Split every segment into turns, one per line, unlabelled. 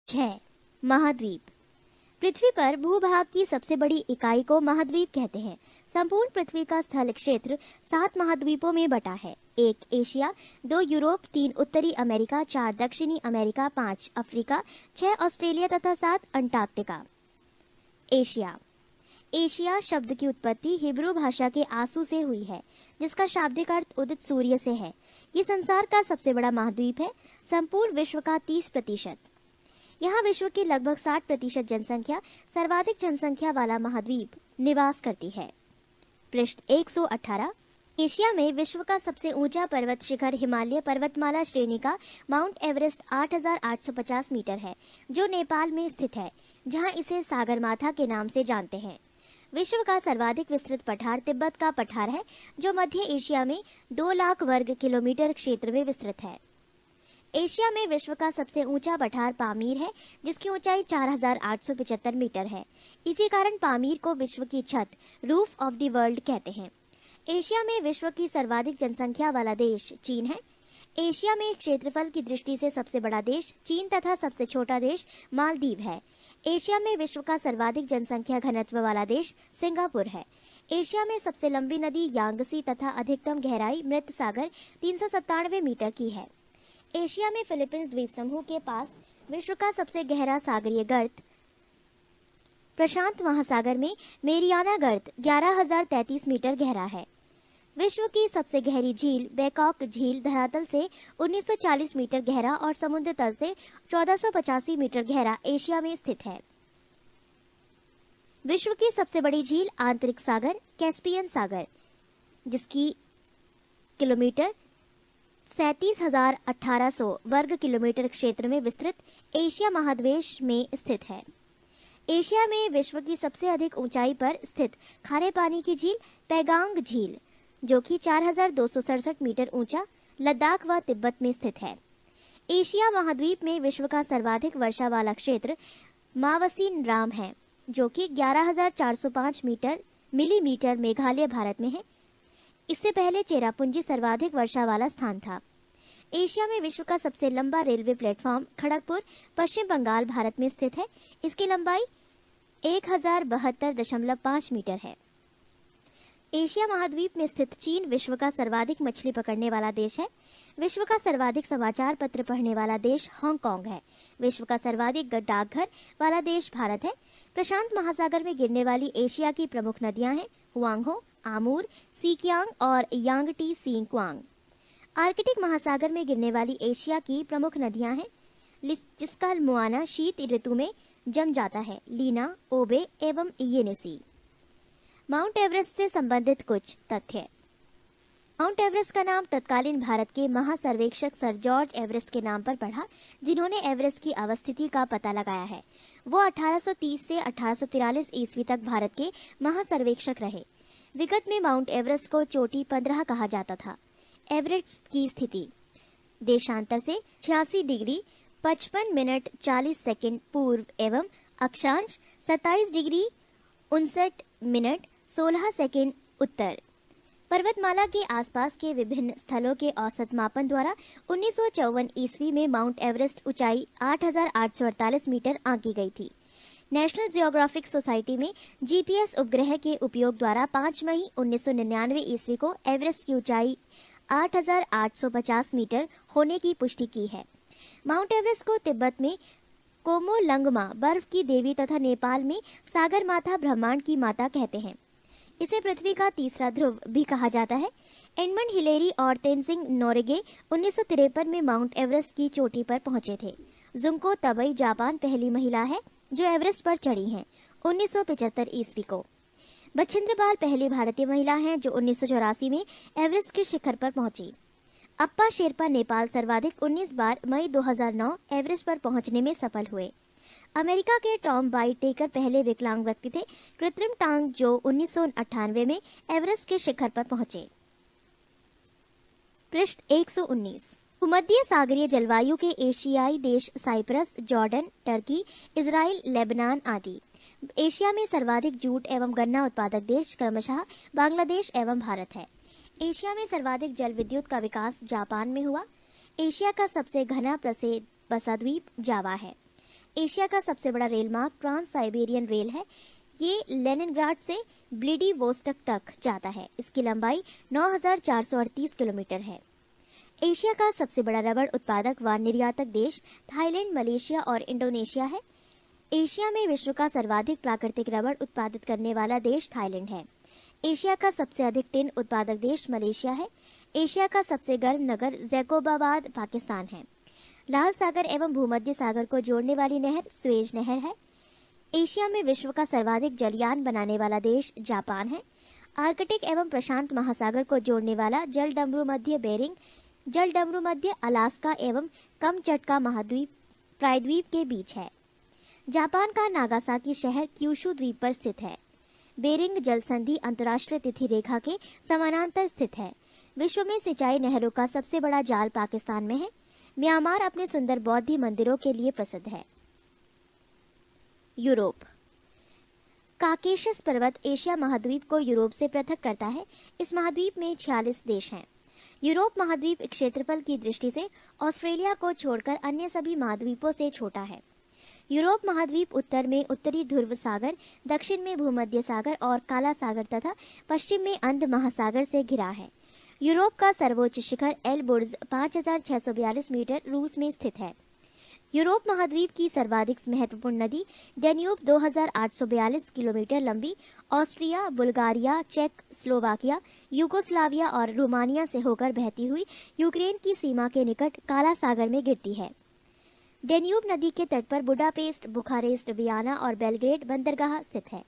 6. महाद्वीप। पृथ्वी पर भूभाग की सबसे बड़ी इकाई को महाद्वीप कहते हैं। संपूर्ण पृथ्वी का स्थल क्षेत्र 7 महाद्वीपों में बटा है। 1 एशिया, 2 यूरोप, 3 उत्तरी अमेरिका, 4 दक्षिणी अमेरिका, 5 अफ्रीका, 6 ऑस्ट्रेलिया तथा 7 अंटार्कटिका। एशिया। एशिया शब्द की उत्पत्ति हिब्रू भाषा के आंसू से हुई है, जिसका शाब्दिक अर्थ उदित सूर्य से है। ये संसार का सबसे बड़ा महाद्वीप है, संपूर्ण विश्व का 30%। यहाँ विश्व की लगभग 60% जनसंख्या सर्वाधिक जनसंख्या वाला महाद्वीप निवास करती है। पृष्ठ 118। एशिया में विश्व का सबसे ऊंचा पर्वत शिखर हिमालय पर्वतमाला श्रेणी का माउंट एवरेस्ट 8,850 मीटर है, जो नेपाल में स्थित है, जहां इसे सागरमाथा के नाम से जानते हैं। विश्व का सर्वाधिक विस्तृत पठार तिब्बत का पठार है, जो मध्य एशिया में 2 लाख वर्ग किलोमीटर क्षेत्र में विस्तृत है। एशिया में विश्व का सबसे ऊंचा पठार पामीर है, जिसकी ऊंचाई 4,875 मीटर है। इसी कारण पामीर को विश्व की छत, रूफ ऑफ द वर्ल्ड कहते हैं। एशिया में विश्व की सर्वाधिक जनसंख्या वाला देश चीन है। एशिया में क्षेत्रफल की दृष्टि से सबसे बड़ा देश चीन तथा सबसे छोटा देश मालदीव है। एशिया में विश्व का सर्वाधिक जनसंख्या घनत्व वाला देश सिंगापुर है। एशिया में सबसे लंबी नदी यांगसी तथा अधिकतम गहराई मृत सागर 397 मीटर की है। एशिया में फिलीपींस द्वीप समूह के पास विश्व का सबसे गहरा सागरीय गर्त प्रशांत महासागर में मेरियाना गर्त 11,033 मीटर गहरा है। विश्व की सबसे गहरी झील बैकॉक झील धरातल से 1940 मीटर गहरा और समुद्र तल से 1485 मीटर गहरा एशिया में स्थित है। विश्व की सबसे बड़ी झील आंतरिक सागर कैस्पियन सागर, जिसकी किलोमीटर 37,1800 वर्ग किलोमीटर क्षेत्र में विस्तृत एशिया महाद्वीप में स्थित है। एशिया में विश्व की सबसे अधिक ऊंचाई पर स्थित खारे पानी की झील पैगांग झील, जो कि 4,267 मीटर ऊंचा लद्दाख व तिब्बत में स्थित है। एशिया महाद्वीप में विश्व का सर्वाधिक वर्षा वाला क्षेत्र मावसीन राम है, जो कि 11,405 मिलीमीटर मेघालय भारत में है। इससे पहले चेरापूंजी सर्वाधिक वर्षा वाला स्थान था। एशिया में विश्व का सबसे लंबा रेलवे प्लेटफॉर्म खड़गपुर पश्चिम बंगाल भारत में स्थित है। इसकी लंबाई 1072.5 मीटर है। एशिया महाद्वीप में स्थित चीन विश्व का सर्वाधिक मछली पकड़ने वाला देश है। विश्व का सर्वाधिक समाचार पत्र पढ़ने वाला देश हांगकांग है। विश्व का सर्वाधिक डाकघर वाला देश भारत है। प्रशांत महासागर में गिरने वाली एशिया की प्रमुख नदियां हैं हुआंगहो, आमूर, सीकियांग और यांगटी सीक्वांग। आर्कटिक महासागर में गिरने वाली एशिया की प्रमुख नदियां हैं, जिसका मुआना शीत ऋतु में जम जाता है, लीना, ओबे एवं येनेसी। माउंट एवरेस्ट से संबंधित कुछ तथ्य। माउंट एवरेस्ट का नाम तत्कालीन भारत के महासर्वेक्षक सर जॉर्ज एवरेस्ट के नाम पर पड़ा, जिन्होंने एवरेस्ट की अवस्थिति का पता लगाया है। वो 1830 से 1843 ईस्वी तक भारत के महासर्वेक्षक रहे। विगत में माउंट एवरेस्ट को चोटी 15 कहा जाता था। एवरेस्ट की स्थिति देशांतर से 86 डिग्री 55 मिनट 40 सेकंड पूर्व एवं अक्षांश 27 डिग्री 59 मिनट 16 सेकंड उत्तर। पर्वतमाला के आसपास के विभिन्न स्थलों के औसत मापन द्वारा 1954 ईस्वी में माउंट एवरेस्ट ऊंचाई 8,848 मीटर आंकी गई थी। नेशनल जियोग्राफिक सोसाइटी में जीपीएस उपग्रह के उपयोग द्वारा 5 मई 1999 ईस्वी को एवरेस्ट की ऊंचाई 8,850 मीटर होने की पुष्टि की है। माउंट एवरेस्ट को तिब्बत में कोमोलंगमा बर्फ की देवी तथा नेपाल में सागरमाथा ब्रह्मांड की माता कहते हैं। इसे पृथ्वी का तीसरा ध्रुव भी कहा जाता है। एडमंड हिलेरी और तेनजिंग नोरिगे 1953 में माउंट एवरेस्ट की चोटी पर पहुंचे थे। जुंको तबई जापान पहली महिला है जो एवरेस्ट पर चढ़ी हैं 1975 ईस्वी को। बछेंद्र पाल पहली भारतीय महिला हैं जो 1984 में एवरेस्ट के शिखर पर पहुंची। अप्पा शेरपा नेपाल सर्वाधिक 19 बार मई 2009 एवरेस्ट पर पहुंचने में सफल हुए। अमेरिका के टॉम बाइटेकर पहले विकलांग व्यक्ति थे कृत्रिम टांग जो 1998 में एवरेस्ट के शिखर पर पहुंचे। पृष्ठ 119। भूमध्य सागरीय जलवायु के एशियाई देश Cyprus, Jordan, Turkey, Israel, Lebanon आदि। एशिया में सर्वाधिक जूट एवं गन्ना उत्पादक देश क्रमशः बांग्लादेश एवं भारत है। एशिया में सर्वाधिक जल विद्युत का विकास जापान में हुआ। एशिया का सबसे घना प्रसिद्ध बसा द्वीप जावा है। एशिया का सबसे बड़ा रेल मार्ग ट्रांस साइबेरियन रेल है। ये लेनिनग्राड से व्लादिवोस्टोक तक जाता है। इसकी लंबाई 9,438 किलोमीटर है। एशिया का सबसे बड़ा रबड़ उत्पादक व निर्यातक देश थाईलैंड, मलेशिया और इंडोनेशिया है। एशिया में विश्व का सर्वाधिक प्राकृतिक रबड़ उत्पादित करने वाला देश थाईलैंड है। एशिया का सबसे अधिक टिन उत्पादक देश मलेशिया है। एशिया का सबसे गर्म नगर जैकोबाबाद पाकिस्तान है। लाल सागर एवं भूमध्य सागर को जोड़ने वाली नहर स्वेज नहर है। एशिया में विश्व का सर्वाधिक जलयान बनाने वाला देश जापान है। आर्कटिक एवं प्रशांत महासागर को जोड़ने वाला जलडमरू मध्य बेरिंग, जलडमरू मध्य अलास्का एवं कमचटका महाद्वीप प्रायद्वीप के बीच है। जापान का नागासाकी शहर क्यूशु द्वीप पर स्थित है। बेरिंग जल संधि अंतर्राष्ट्रीय तिथि रेखा के समानांतर स्थित है। विश्व में सिंचाई नहरों का सबसे बड़ा जाल पाकिस्तान में है। म्यांमार अपने सुंदर बौद्ध मंदिरों के लिए प्रसिद्ध है। यूरोप। काकेशस पर्वत एशिया महाद्वीप को यूरोप से पृथक करता है। इस महाद्वीप में 46 देश हैं। यूरोप महाद्वीप क्षेत्रफल की दृष्टि से ऑस्ट्रेलिया को छोड़कर अन्य सभी महाद्वीपों से छोटा है। यूरोप महाद्वीप उत्तर में उत्तरी ध्रुव सागर, दक्षिण में भूमध्य सागर और काला सागर तथा पश्चिम में अंध महासागर से घिरा है। यूरोप का सर्वोच्च शिखर एलबुर्ज 5,642 मीटर रूस में स्थित है। यूरोप महाद्वीप की सर्वाधिक महत्वपूर्ण नदी डेन्यूब 2,842 किलोमीटर लंबी ऑस्ट्रिया, बुल्गारिया, चेक, स्लोवाकिया, यूगोस्लाविया और रोमानिया से होकर बहती हुई यूक्रेन की सीमा के निकट काला सागर में गिरती है। डेन्यूब नदी के तट पर बुडापेस्ट, बुखारेस्ट, वियना और बेलग्रेड बंदरगाह स्थित है।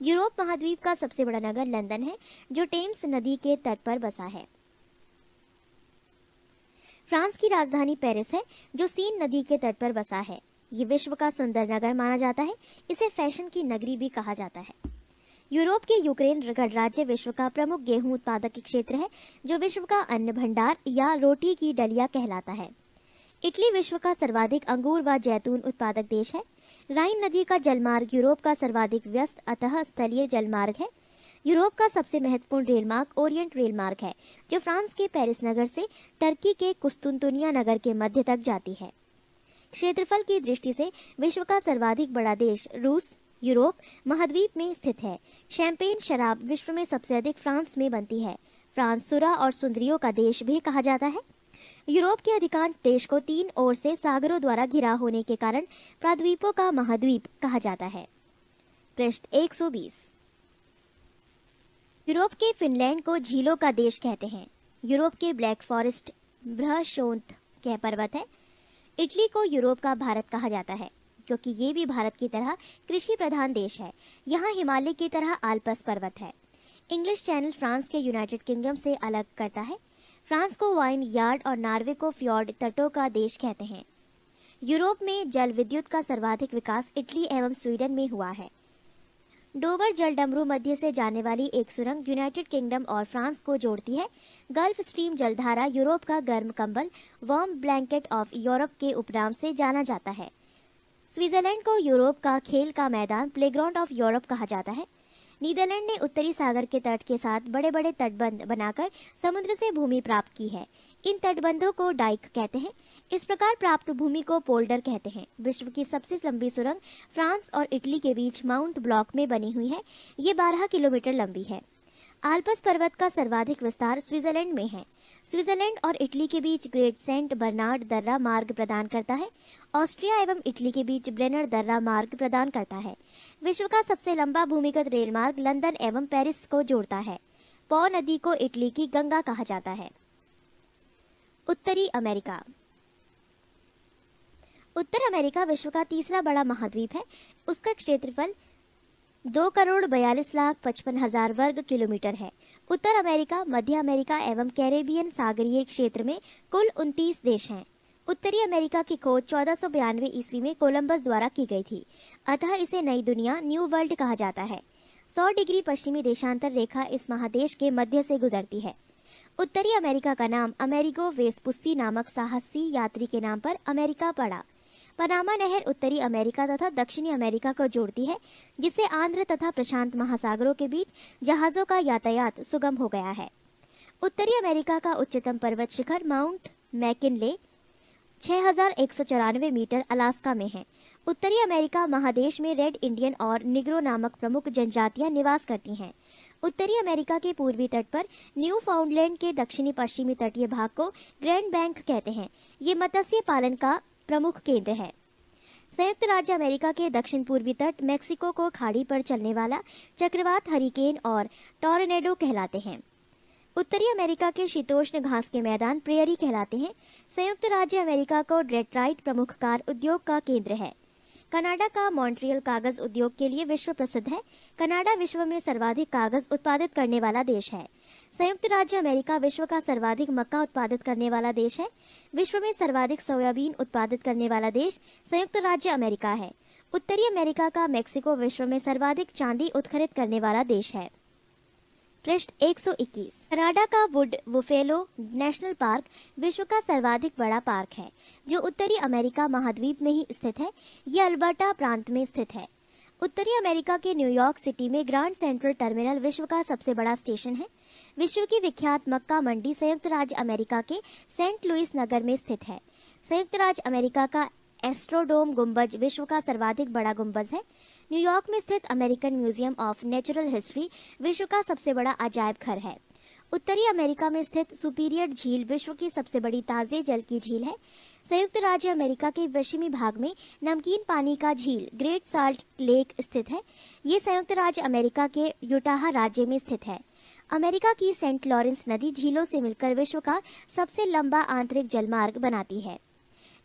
यूरोप महाद्वीप का सबसे बड़ा नगर लंदन है, जो टेम्स नदी के तट पर बसा है। फ्रांस की राजधानी पेरिस है, जो सीन नदी के तट पर बसा है। ये विश्व का सुंदर नगर माना जाता है। इसे फैशन की नगरी भी कहा जाता है। यूरोप के यूक्रेन गणराज्य विश्व का प्रमुख गेहूं उत्पादक क्षेत्र है, जो विश्व का अन्न भंडार या रोटी की डलिया कहलाता है। इटली विश्व का सर्वाधिक अंगूर व जैतून उत्पादक देश है। राइन नदी का जलमार्ग यूरोप का सर्वाधिक व्यस्त अतः स्थलीय जलमार्ग है। यूरोप का सबसे महत्वपूर्ण रेल मार्ग ओरिएंट रेल मार्ग है, जो फ्रांस के पेरिस नगर से टर्की के कुस्तुनतुनिया नगर के मध्य तक जाती है। क्षेत्रफल की दृष्टि से विश्व का सर्वाधिक बड़ा देश रूस यूरोप महाद्वीप में स्थित है। शैंपेन शराब विश्व में सबसे अधिक फ्रांस में बनती है। फ्रांस सुरा और सुंदरियों का देश भी कहा जाता है। यूरोप के अधिकांश देश को 3 ओर से सागरों द्वारा घिरा होने के कारण प्रायद्वीपों का महाद्वीप कहा जाता है। पृष्ठ 120। यूरोप के फिनलैंड को झीलों का देश कहते हैं। यूरोप के ब्लैक फॉरेस्ट ब्रहशोंत के पर्वत है। इटली को यूरोप का भारत कहा जाता है, क्योंकि ये भी भारत की तरह कृषि प्रधान देश है। यहाँ हिमालय की तरह आल्प्स पर्वत है। इंग्लिश चैनल फ्रांस के यूनाइटेड किंगडम से अलग करता है। फ्रांस को वाइन यार्ड और नॉर्वे को फ्योर्ड तटों का देश कहते हैं। यूरोप में जल विद्युत का सर्वाधिक विकास इटली एवं स्वीडन में हुआ है। डोवर जलडमरू मध्य से जाने वाली एक सुरंग यूनाइटेड किंगडम और फ्रांस को जोड़ती है। गल्फ स्ट्रीम जलधारा यूरोप का गर्म कंबल वार्म ब्लैंकेट ऑफ यूरोप के उपनाम से जाना जाता है। स्विट्जरलैंड को यूरोप का खेल का मैदान प्लेग्राउंड ऑफ यूरोप कहा जाता है। नीदरलैंड ने उत्तरी सागर के तट के साथ बड़े बड़े तटबंध बनाकर समुद्र से भूमि प्राप्त की है। इन तटबंधों को डाइक कहते हैं। इस प्रकार प्राप्त भूमि को पोल्डर कहते हैं। विश्व की सबसे लंबी सुरंग फ्रांस और इटली के बीच माउंट ब्लॉक में बनी हुई है। ये 12 किलोमीटर लंबी है। आल्प्स पर्वत का सर्वाधिक विस्तार स्विट्जरलैंड में है। स्विट्जरलैंड और इटली के बीच ग्रेट सेंट बर्नार्ड दर्रा मार्ग प्रदान करता है। ऑस्ट्रिया एवं इटली के बीच ब्रेनर दर्रा मार्ग प्रदान करता है। विश्व का सबसे लंबा भूमिगत रेल मार्ग लंदन एवं पेरिस को जोड़ता है। पो नदी को इटली की गंगा कहा जाता है। उत्तरी अमेरिका। उत्तर अमेरिका विश्व का तीसरा बड़ा महाद्वीप है। उसका क्षेत्रफल 2,42,55,000 वर्ग किलोमीटर है। उत्तर अमेरिका, मध्य अमेरिका एवं कैरेबियन सागरीय क्षेत्र में कुल 29 देश हैं। उत्तरी अमेरिका की खोज 1492 ईस्वी में कोलंबस द्वारा की गई थी, अतः इसे नई दुनिया न्यू वर्ल्ड कहा जाता है। 100 डिग्री पश्चिमी देशांतर रेखा इस महादेश के मध्य से गुजरती है। उत्तरी अमेरिका का नाम अमेरिगो वेस्पुस्सी नामक साहसी यात्री के नाम पर अमेरिका पड़ा। पनामा नहर उत्तरी अमेरिका तथा दक्षिणी अमेरिका को जोड़ती है, जिससे आंध्र तथा प्रशांत महासागरों के बीच जहाजों का यातायात सुगम हो गया है। उत्तरी अमेरिका का उच्चतम पर्वत शिखर माउंट मैकिनले 6,194 मीटर अलास्का में है। उत्तरी अमेरिका महादेश में रेड इंडियन और निग्रो नामक प्रमुख जनजातियां निवास करती हैं। उत्तरी अमेरिका के पूर्वी तट पर न्यू फाउंडलैंड के दक्षिणी पश्चिमी तटीय भाग को ग्रैंड बैंक कहते हैं। ये मत्स्य पालन का प्रमुख केंद्र है। संयुक्त राज्य अमेरिका के दक्षिण पूर्वी तट मेक्सिको को खाड़ी पर चलने वाला चक्रवात, हरिकेन और टॉर्नेडो कहलाते हैं। उत्तरी अमेरिका के शीतोष्ण घास के मैदान प्रेयरी कहलाते हैं। संयुक्त राज्य अमेरिका को डेट्रॉइट प्रमुख कार उद्योग का केंद्र है। कनाडा का मॉन्ट्रियल कागज उद्योग के लिए विश्व प्रसिद्ध है। कनाडा विश्व में सर्वाधिक कागज उत्पादित करने वाला देश है। संयुक्त राज्य अमेरिका विश्व का सर्वाधिक मक्का उत्पादित करने वाला देश है। विश्व में सर्वाधिक सोयाबीन उत्पादित करने वाला देश संयुक्त राज्य अमेरिका है। उत्तरी अमेरिका का मेक्सिको विश्व में सर्वाधिक चांदी उत्खनन करने वाला देश है। पृष्ठ 121। कनाडा का वुड बुफेलो नेशनल पार्क विश्व का सर्वाधिक बड़ा पार्क है, जो उत्तरी अमेरिका महाद्वीप में ही स्थित है। यह अल्बर्टा प्रांत में स्थित है। उत्तरी अमेरिका के न्यूयॉर्क सिटी में ग्रांड सेंट्रल टर्मिनल विश्व का सबसे बड़ा स्टेशन है। विश्व की विख्यात मक्का मंडी संयुक्त राज्य अमेरिका के सेंट लुइस नगर में स्थित है। संयुक्त राज्य अमेरिका का एस्ट्रोडोम गुंबज विश्व का सर्वाधिक बड़ा गुंबज है। न्यूयॉर्क में स्थित American museum of natural history विश्व का सबसे बड़ा अजायब घर है। उत्तरी अमेरिका में स्थित सुपीरियर झील विश्व की सबसे बड़ी ताजे जल की झील है। संयुक्त राज्य अमेरिका के पश्चिमी भाग में नमकीन पानी का झील ग्रेट साल्ट लेक स्थित है। ये संयुक्त राज्य अमेरिका के यूटाह राज्य में स्थित है। अमेरिका की सेंट लॉरेंस नदी झीलों से मिलकर विश्व का सबसे लंबा आंतरिक जलमार्ग बनाती है।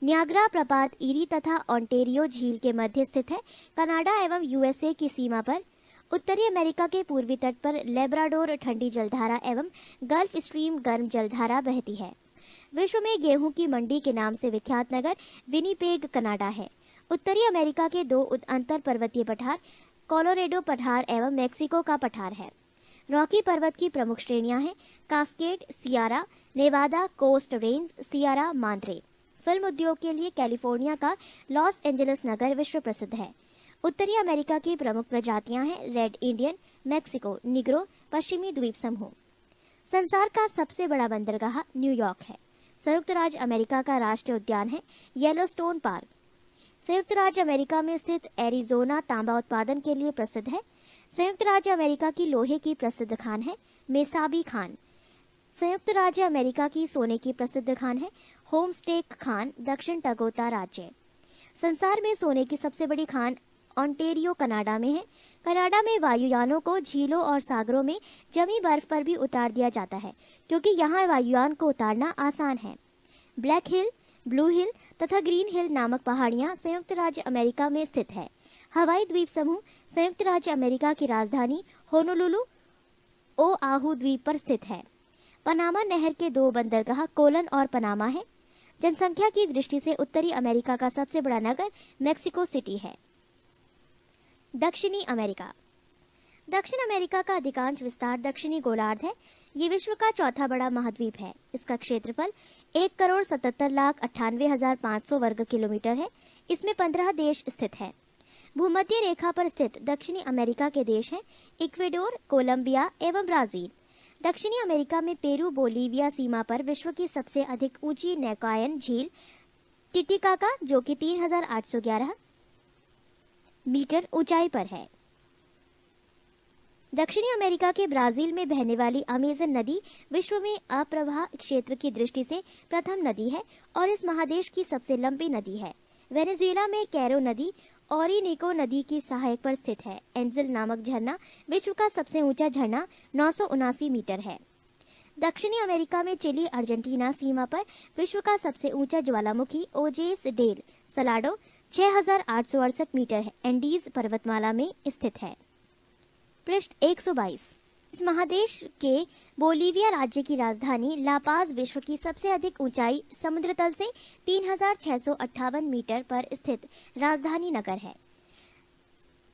न्याग्रा प्रपात ईरी तथा ओंटेरियो झील के मध्य स्थित है। कनाडा एवं यूएसए की सीमा पर उत्तरी अमेरिका के पूर्वी तट पर लेब्राडोर ठंडी जलधारा एवं गल्फ स्ट्रीम गर्म जलधारा बहती है। विश्व में गेहूं की मंडी के नाम से विख्यात नगर विनीपेग कनाडा है। उत्तरी अमेरिका के दो अंतर पर्वतीय पठार कोलोरेडो पठार एवं मेक्सिको का पठार है। रॉकी पर्वत की प्रमुख श्रेणियां हैं Cascade, Sierra Nevada, Coast Range, Sierra Madre. Film उद्योग के लिए कैलिफोर्निया का लॉस एंजलिस नगर विश्व प्रसिद्ध है। उत्तरी अमेरिका की प्रमुख प्रजातियां हैं रेड इंडियन, मेक्सिको, निग्रो, पश्चिमी द्वीप समूह। संसार का सबसे बड़ा बंदरगाह न्यूयॉर्क है। संयुक्त राज्य अमेरिका का राष्ट्रीय उद्यान है येलोस्टोन पार्क। संयुक्त राज्य अमेरिका में स्थित एरिजोना तांबा उत्पादन के लिए प्रसिद्ध है। संयुक्त राज्य अमेरिका की लोहे की प्रसिद्ध खान है मेसाबी खान। संयुक्त राज्य अमेरिका की सोने की प्रसिद्ध खान है होमस्टेक खान, दक्षिण टगोता राज्य। संसार में सोने की सबसे बड़ी खान ओंटेरियो कनाडा में है। कनाडा में वायुयानों को झीलों और सागरों में जमी बर्फ पर भी उतार दिया जाता है, क्योंकि यहाँ वायुयान को उतारना आसान है। ब्लैक हिल, ब्लू हिल तथा ग्रीन हिल नामक पहाड़ियाँ संयुक्त राज्य अमेरिका में स्थित है। हवाई द्वीप समूह संयुक्त राज्य अमेरिका की राजधानी होनोलुलु ओआहू द्वीप पर स्थित है। पनामा नहर के दो बंदरगाह कोलन और पनामा है। जनसंख्या की दृष्टि से उत्तरी अमेरिका का सबसे बड़ा नगर मेक्सिको सिटी है। दक्षिणी अमेरिका। दक्षिण अमेरिका का अधिकांश विस्तार दक्षिणी गोलार्ध है। ये विश्व का चौथा बड़ा महाद्वीप है। इसका क्षेत्रफल 1,77,98,500 वर्ग किलोमीटर है। इसमें 15 देश स्थित हैं। भूमध्य रेखा पर स्थित दक्षिणी अमेरिका के देश हैं इक्वेडोर, कोलंबिया एवं ब्राजील। दक्षिणी अमेरिका में पेरू बोलीविया सीमा पर विश्व की सबसे अधिक ऊंची नौकायन झील टिटिकाका, जो कि 3,811 मीटर ऊंचाई पर है। दक्षिणी अमेरिका के ब्राजील में बहने वाली अमेजन नदी विश्व में अप्रवाह क्षेत्र की दृष्टि से प्रथम नदी है और इस महादेश की सबसे लंबी नदी है। वेनेजुएला में कैरो नदी ओरिनिको नदी की सहायक पर स्थित है। एंजल नामक झरना विश्व का सबसे ऊंचा झरना 979 मीटर है। दक्षिणी अमेरिका में चिली अर्जेंटीना सीमा पर विश्व का सबसे ऊंचा ज्वालामुखी ओजेस डेल सलाडो 6,868 मीटर है। एंडीज पर्वतमाला में स्थित है। पृष्ठ 122। इस महादेश के बोलीविया राज्य की राजधानी लापाज विश्व की सबसे अधिक ऊंचाई समुद्र तल से 3,658 मीटर पर स्थित राजधानी नगर है।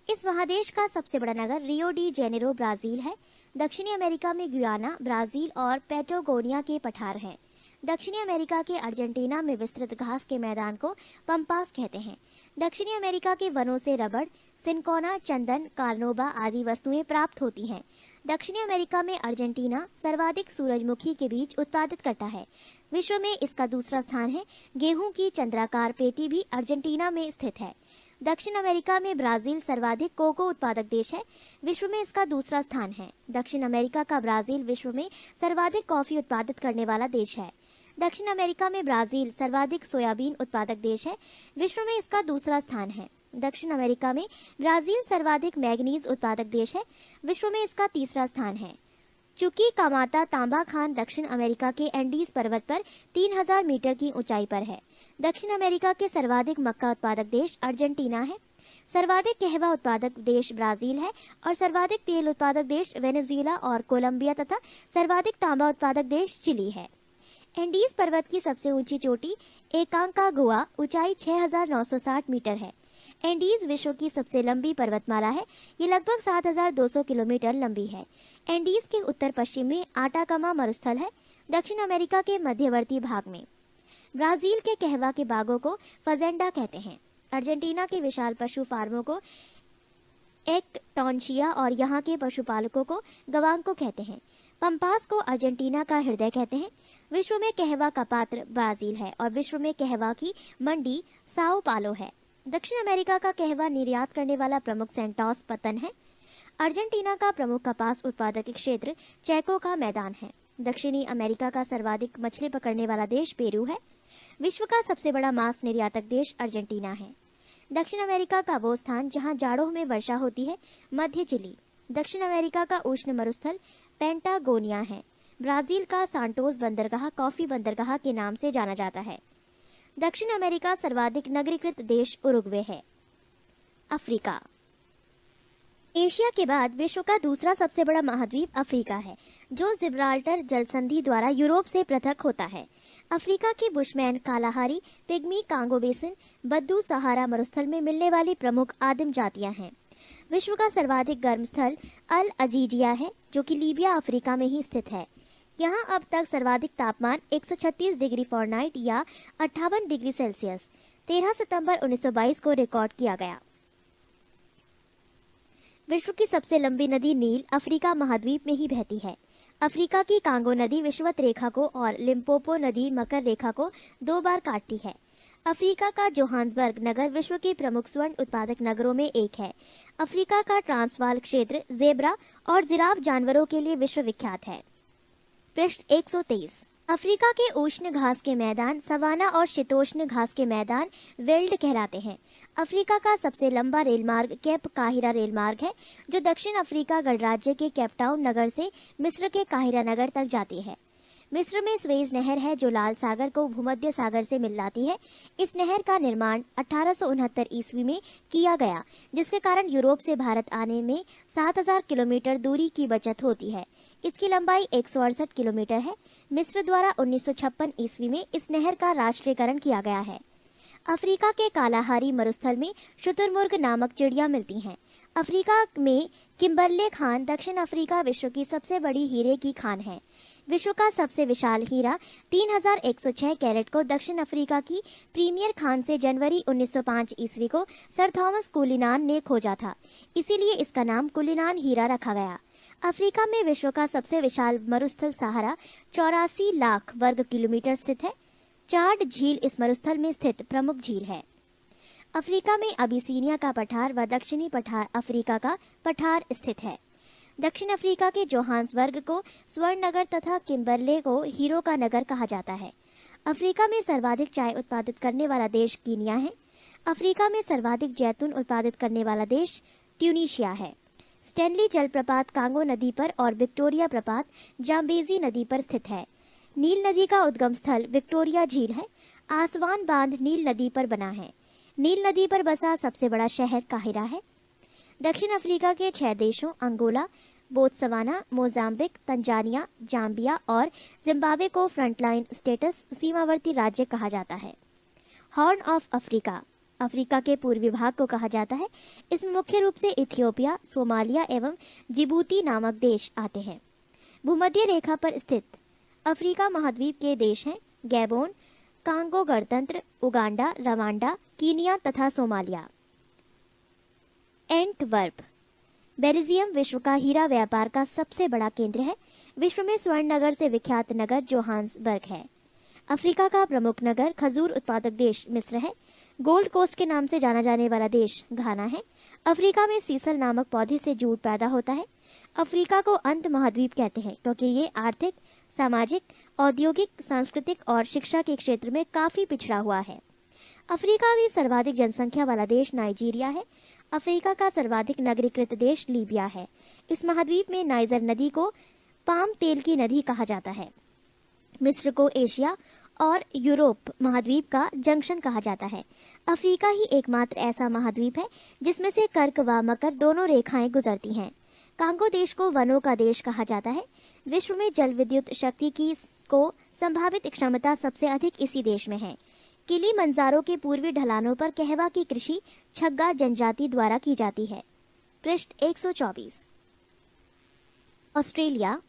इस महादेश का सबसे बड़ा नगर रियो डी जेनेरो ब्राजील है। दक्षिणी अमेरिका में गुयाना, ब्राजील और पैटागोनिया के पठार हैं। दक्षिणी अमेरिका के अर्जेंटीना में विस्तृत घास के मैदान को पंपास कहते हैं। दक्षिणी अमेरिका के वनों से रबड़, सिनकोना, चंदन, कार्नोबा आदि वस्तुएं प्राप्त होती हैं। दक्षिणी अमेरिका में अर्जेंटीना सर्वाधिक सूरजमुखी के बीज उत्पादित करता है। विश्व में इसका दूसरा स्थान है। गेहूं की चंद्राकार पेटी भी अर्जेंटीना में स्थित है। दक्षिण अमेरिका में ब्राजील सर्वाधिक कोको उत्पादक देश है। विश्व में इसका दूसरा स्थान है। दक्षिण अमेरिका का ब्राजील विश्व में सर्वाधिक कॉफी उत्पादित करने वाला देश है। दक्षिण अमेरिका में ब्राजील सर्वाधिक सोयाबीन उत्पादक देश है। विश्व में इसका दूसरा स्थान है। दक्षिण अमेरिका में ब्राजील सर्वाधिक मैग्नीज उत्पादक देश है। विश्व में इसका तीसरा स्थान है। चुकी कामाता तांबा खान दक्षिण अमेरिका के एंडीज पर्वत पर 3000 मीटर की ऊंचाई पर है। दक्षिण अमेरिका के सर्वाधिक मक्का उत्पादक देश अर्जेंटीना है। सर्वाधिक कहवा उत्पादक देश ब्राजील है और सर्वाधिक तेल उत्पादक देश वेनेजुएला और कोलंबिया तथा सर्वाधिक तांबा उत्पादक देश चिली है। एंडीज पर्वत की सबसे ऊंची चोटी एकांकागुआ ऊंचाई 6960 मीटर है। एंडीज विश्व की सबसे लंबी पर्वतमाला है। ये लगभग 7200 किलोमीटर लंबी है। एंडीज के उत्तर पश्चिम में आटाकामा मरुस्थल है। दक्षिण अमेरिका के मध्यवर्ती भाग में ब्राजील के कहवा के बागों को फजेंडा कहते हैं। अर्जेंटीना के विशाल पशु फार्मों को एक्टॉन्शिया और यहाँ के पशुपालकों को गवांको कहते हैं। पंपास को अर्जेंटीना का हृदय कहते हैं। विश्व में कहवा का पात्र ब्राजील है और विश्व में कहवा की मंडी साओ पालो है। दक्षिण अमेरिका का कहवा निर्यात करने वाला प्रमुख सेंटोस पतन है। अर्जेंटीना का प्रमुख कपास उत्पादक क्षेत्र चैको का मैदान है। दक्षिणी अमेरिका का सर्वाधिक मछली पकड़ने वाला देश पेरू है। विश्व का सबसे बड़ा मांस निर्यातक देश अर्जेंटीना है। दक्षिण अमेरिका का वो स्थान जहां जाड़ों में वर्षा होती है मध्य चिली। दक्षिण अमेरिका का उष्ण मरुस्थल पेंटागोनिया है। ब्राजील का सांटोस बंदरगाह कॉफी बंदरगाह के नाम से जाना जाता है। दक्षिण अमेरिका सर्वाधिक नगरीकृत देश उरुग्वे है। अफ्रीका एशिया के बाद विश्व का दूसरा सबसे बड़ा महाद्वीप अफ्रीका है, जो जिब्राल्टर जलसंधि द्वारा यूरोप से पृथक होता है। अफ्रीका की bushman, Kalahari, pygmy, Congo basin, बद्दू सहारा मरुस्थल में मिलने वाली प्रमुख आदिम जातियां हैं। विश्व का सर्वाधिक गर्म स्थल अल अजीजिया है, जो कि लीबिया अफ्रीका में ही स्थित है। यहाँ अब तक सर्वाधिक तापमान 136 डिग्री फ़ारेनहाइट या 58 डिग्री सेल्सियस 13 सितंबर 1922 को रिकॉर्ड किया गया। विश्व की सबसे लंबी नदी नील अफ्रीका महाद्वीप में ही बहती है। अफ्रीका की कांगो नदी विषुवत रेखा को और लिम्पोपो नदी मकर रेखा को 2 बार काटती है। अफ्रीका का जोहान्सबर्ग नगर विश्व के प्रमुख स्वर्ण उत्पादक नगरों में एक है। अफ्रीका का ट्रांसवाल क्षेत्र जेब्रा और जिराफ जानवरों के लिए विश्व विख्यात है। पृष्ठ 123। अफ्रीका के उष्ण घास के मैदान सवाना और शीतोष्ण घास के मैदान वेल्ड कहलाते हैं। अफ्रीका का सबसे लंबा रेलमार्ग केप काहिरा रेलमार्ग है, जो दक्षिण अफ्रीका गणराज्य के केपटाउन नगर से मिस्र के काहिरा नगर तक जाती है। मिस्र में स्वेज नहर है, जो लाल सागर को भूमध्य सागर से मिलाती है। इस नहर का निर्माण 1869 ईस्वी में किया गया, जिसके कारण यूरोप से भारत आने में 7000 किलोमीटर दूरी की बचत होती है। इसकी लंबाई 168 किलोमीटर है। मिस्र द्वारा 1956 ईस्वी में इस नहर का राष्ट्रीयकरण किया गया है। अफ्रीका के कालाहारी मरुस्थल में शुतुरमुर्ग नामक चिड़िया मिलती हैं। अफ्रीका में किम्बरले खान दक्षिण अफ्रीका विश्व की सबसे बड़ी हीरे की खान है। विश्व का सबसे विशाल हीरा 3106 कैरेट को दक्षिण अफ्रीका की प्रीमियर खान से जनवरी 1905 ईस्वी को सर थॉमस कुलिनान ने खोजा था, इसीलिए इसका नाम कुलिनान हीरा रखा गया। अफ्रीका में विश्व का सबसे विशाल मरुस्थल सहारा 84 लाख वर्ग किलोमीटर स्थित है। चाड झील इस मरुस्थल में स्थित प्रमुख झील है। अफ्रीका में अबिसीनिया का पठार व दक्षिणी पठार अफ्रीका का पठार स्थित है। दक्षिण अफ्रीका के जोहान्सबर्ग को स्वर्ण नगर तथा किम्बरले को हीरो का नगर कहा जाता है। अफ्रीका में सर्वाधिक चाय उत्पादित करने वाला देश कीनिया है। अफ्रीका में सर्वाधिक जैतून उत्पादित करने वाला देश ट्यूनीशिया है। स्टैनली जलप्रपात कांगो नदी पर और विक्टोरिया प्रपात जाम्बेजी नदी पर स्थित है। नील नदी का उद्गम स्थल विक्टोरिया झील है। आसवान बांध नील नदी पर बना है। नील नदी पर बसा सबसे बड़ा शहर काहिरा है। दक्षिण अफ्रीका के 6 देशों Angola, Botswana, Mozambique, Tanzania, Zambia और जिम्बाब्वे को फ्रंटलाइन स्टेटस सीमावर्ती राज्य कहा जाता है। हॉर्न ऑफ अफ्रीका अफ्रीका के पूर्वी भाग को कहा जाता है। इसमें मुख्य रूप से इथियोपिया, सोमालिया एवं जिबूती नामक देश आते हैं। भूमध्य रेखा पर स्थित अफ्रीका महाद्वीप के देश हैं गैबोन, कांगो गणतंत्र, उगांडा, रवांडा, कीनिया तथा सोमालिया। एंटवर्प बेल्जियम विश्व का हीरा व्यापार का सबसे बड़ा केंद्र है। विश्व में स्वर्ण नगर से विख्यात नगर जोहान्सबर्ग है। अफ्रीका का प्रमुख नगर खजूर उत्पादक देश मिस्र है। गोल्ड कोस्ट के नाम से जाना जाने वाला देश घाना है। अफ्रीका में सीसल नामक पौधे से जूट पैदा होता है। अफ्रीका को अंत महाद्वीप कहते हैं क्योंकि ये आर्थिक, सामाजिक, औद्योगिक, सांस्कृतिक और शिक्षा के क्षेत्र में काफी पिछड़ा हुआ है। अफ्रीका में सर्वाधिक जनसंख्या वाला देश नाइजीरिया है। अफ्रीका का सर्वाधिक नगरीकृत देश लीबिया है। इस महाद्वीप में नाइजर नदी को पाम तेल की नदी कहा जाता है। मिस्र को एशिया और यूरोप महाद्वीप का जंक्शन कहा जाता है। अफ्रीका ही एकमात्र ऐसा महाद्वीप है जिसमें से कर्क व मकर दोनों रेखाएं गुजरती हैं। कांगो देश को वनों का देश कहा जाता है। विश्व में जल विद्युत शक्ति की को संभावित क्षमता सबसे अधिक इसी देश में है। किलीमंजारो के पूर्वी ढलानों पर कहवा की कृषि छग्गा जनजाति द्वारा की जाती है। पृष्ठ 124। ऑस्ट्रेलिया।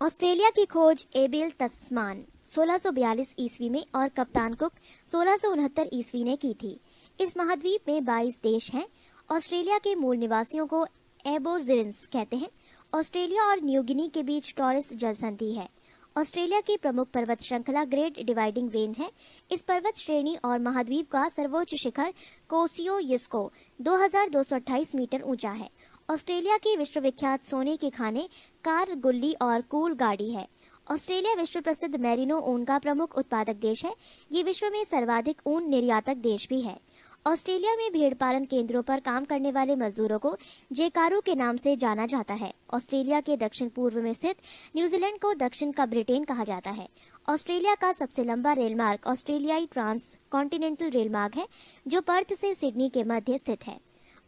ऑस्ट्रेलिया की खोज एबेल तस्मान 1642 ईस्वी में और कप्तान कुक 1669 ईस्वी ने की थी। इस महाद्वीप में 22 देश हैं। ऑस्ट्रेलिया के मूल निवासियों को एबोरिजिन्स कहते हैं। ऑस्ट्रेलिया और न्यू गिनी के बीच टॉरस जलसंधि है। ऑस्ट्रेलिया की प्रमुख पर्वत श्रृंखला ग्रेट डिवाइडिंग रेंज है। इस पर्वत श्रेणी और महाद्वीप का सर्वोच्च शिखर कोसियोयिस्को 2228 मीटर ऊंचा है। ऑस्ट्रेलिया की विश्वविख्यात सोने के खाने कार गुल्ली और कूल गाड़ी है। ऑस्ट्रेलिया विश्व प्रसिद्ध मेरिनो ऊन का प्रमुख उत्पादक देश है। ये विश्व में सर्वाधिक ऊन निर्यातक देश भी है। ऑस्ट्रेलिया में भेड़ पालन केंद्रों पर काम करने वाले मजदूरों को जेकारू के नाम से जाना जाता है। ऑस्ट्रेलिया के दक्षिण पूर्व में स्थित न्यूजीलैंड को दक्षिण का ब्रिटेन कहा जाता है। ऑस्ट्रेलिया का सबसे लंबा रेलमार्ग ऑस्ट्रेलियाई ट्रांस कॉन्टिनेंटल रेलमार्ग है जो पर्थ से सिडनी के मध्य स्थित है।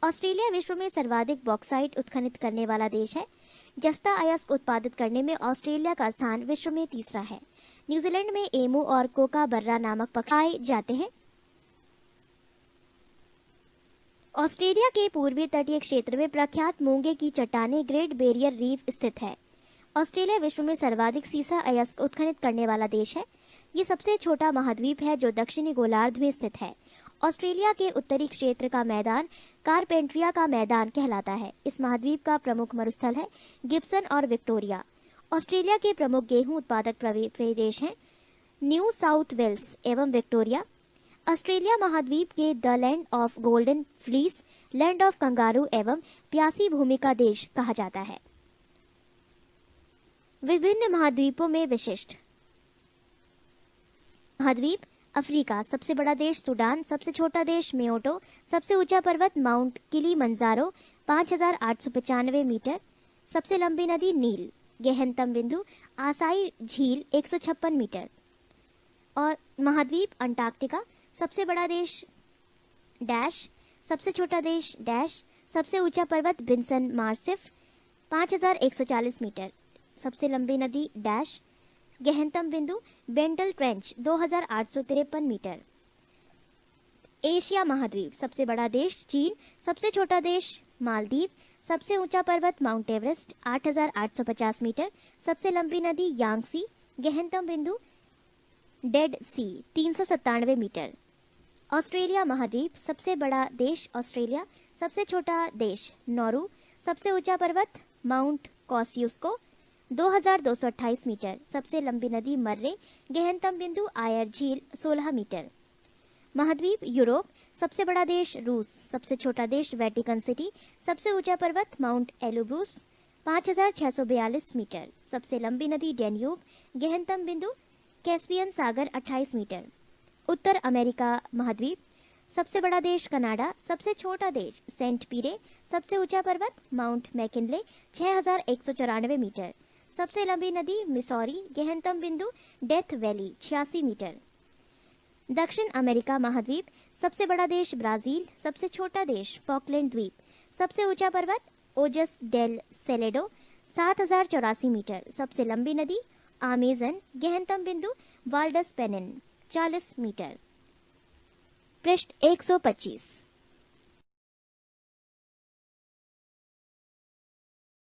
ऑस्ट्रेलिया विश्व में सर्वाधिक बॉक्साइट उत्खनित करने वाला देश है। जस्ता अयस्क उत्पादित करने में ऑस्ट्रेलिया का स्थान विश्व में तीसरा है। न्यूजीलैंड में एमू और कोका बर्रा नामक पक्षी पाए जाते हैं। ऑस्ट्रेलिया के पूर्वी तटीय क्षेत्र में प्रख्यात मूंगे की चट्टानें ग्रेट बैरियर रीफ स्थित है। ऑस्ट्रेलिया विश्व में सर्वाधिक सीसा अयस्क उत्खनित करने वाला देश है। ये सबसे छोटा महाद्वीप है जो दक्षिणी गोलार्ध में स्थित है। ऑस्ट्रेलिया के उत्तरी क्षेत्र का मैदान कारपेंट्रिया का मैदान कहलाता है। इस महाद्वीप का प्रमुख मरुस्थल है गिब्सन और विक्टोरिया। ऑस्ट्रेलिया के प्रमुख गेहूं उत्पादक प्रदेश हैं न्यू साउथ वेल्स एवं विक्टोरिया। ऑस्ट्रेलिया महाद्वीप के the land of golden fleece, land of kangaroo एवं प्यासी भूमि का देश कहा जाता है। विभिन्न महाद्वीपों में विशिष्ट महाद्वीप अफ्रीका, सबसे बड़ा देश सूडान, सबसे छोटा देश मेओटो, सबसे ऊंचा पर्वत माउंट किलीमंजारो 5895 मीटर, सबसे लंबी नदी नील, गहनतम बिंदु आसाई झील 156 मीटर। और महाद्वीप अंटार्कटिका, सबसे बड़ा देश डैश, सबसे छोटा देश डैश, सबसे ऊंचा पर्वत बिन्सन मार्सिफ 5140 मीटर, सबसे लंबी नदी डैश, गहनतम बिंदु बेंटल ट्रेंच 2853 मीटर। एशिया महाद्वीप, सबसे बड़ा देश चीन, सबसे छोटा देश मालदीव, सबसे ऊंचा पर्वत माउंट एवरेस्ट 8850 मीटर, सबसे लंबी नदी यांगसी, गहनतम बिंदु डेड सी 397 मीटर। ऑस्ट्रेलिया महाद्वीप, सबसे बड़ा देश ऑस्ट्रेलिया, सबसे छोटा देश नौरू, सबसे ऊंचा पर्वत माउंट कॉस्युस्को 2228 मीटर, सबसे लंबी नदी मर्रे, गहनतम बिंदु आयर झील 16 मीटर। महाद्वीप यूरोप, सबसे बड़ा देश रूस, सबसे छोटा देश वेटिकन सिटी, सबसे ऊंचा पर्वत माउंट एलुब्रूस 5642 मीटर, सबसे लंबी नदी डेन्यूब, गहनतम बिंदु कैस्पियन सागर 28 मीटर। उत्तर अमेरिका महाद्वीप, सबसे बड़ा देश कनाडा, सबसे छोटा देश सेंट पीरे, सबसे ऊंचा पर्वत माउंट मैकिनले 6194 मीटर, सबसे लंबी नदी मिसौरी, गहनतम बिंदु डेथ वैली 86 मीटर। दक्षिण अमेरिका महाद्वीप, सबसे बड़ा देश ब्राजील, सबसे छोटा देश फॉकलैंड द्वीप, सबसे ऊंचा पर्वत ओजस डेल सेलेडो 7084 मीटर, सबसे लंबी नदी अमेजन, गहनतम बिंदु वाल्डस पेनिन 40 मीटर। पृष्ठ 125।